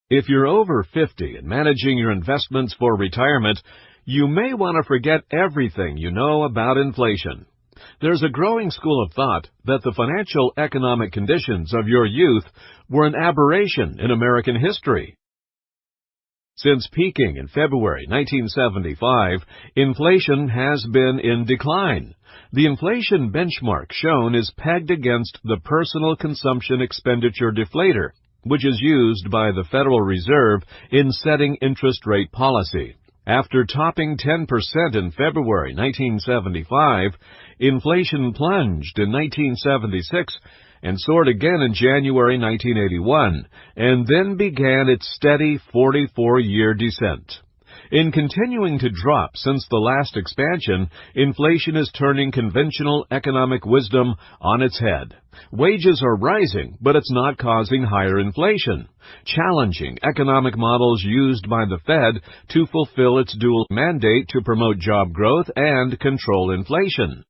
If you're over 50 and managing your investments for retirement, you may want to forget everything you know about inflation. There's a growing school of thought that the financial economic conditions of your youth were an aberration in American history. Since peaking in February 1975, inflation has been in decline. The inflation benchmark shown is pegged against the Personal Consumption Expenditure Deflator, which is used by the Federal Reserve in setting interest rate policy. After topping 10% in February 1975, inflation plunged in 1976 and soared again in January 1981, and then began its steady 44-year descent. In continuing to drop since the last expansion, inflation is turning conventional economic wisdom on its head. Wages are rising, but it's not causing higher inflation, challenging economic models used by the Fed to fulfill its dual mandate to promote job growth and control inflation.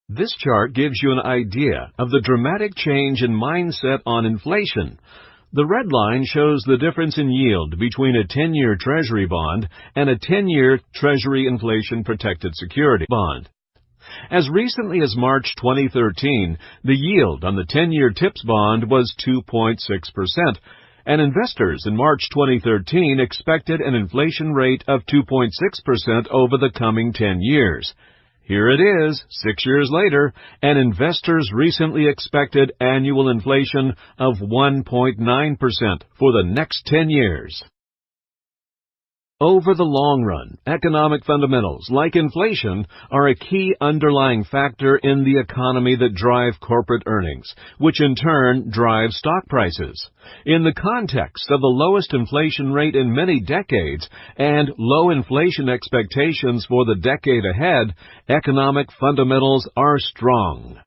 This chart gives you an idea of the dramatic change in mindset on inflation. The red line shows the difference in yield between a 10-year Treasury bond and a 10-year Treasury inflation-protected security bond. As recently as March 2013, the yield on the 10-year TIPS bond was 2.6%, and investors in March 2013 expected an inflation rate of 2.6% over the coming 10 years. Here it is, 6 years later, and investors recently expected annual inflation of 1.9% for the next 10 years. Over the long run, economic fundamentals, like inflation, are a key underlying factor in the economy that drive corporate earnings, which in turn drive stock prices. In the context of the lowest inflation rate in many decades and low inflation expectations for the decade ahead, economic fundamentals are strong.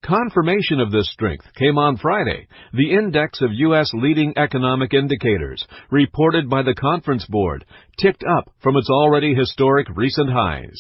Confirmation of this strength came on Friday. The index of U.S. leading economic indicators, reported by the Conference Board, ticked up from its already historic recent highs.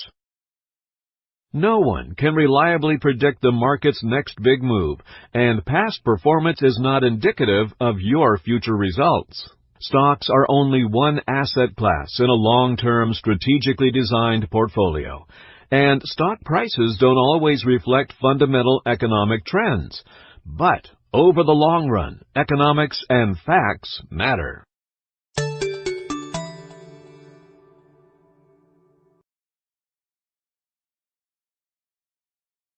No one can reliably predict the market's next big move, and past performance is not indicative of your future results. Stocks are only one asset class in a long-term, strategically designed portfolio. And stock prices don't always reflect fundamental economic trends. But over the long run, economics and facts matter.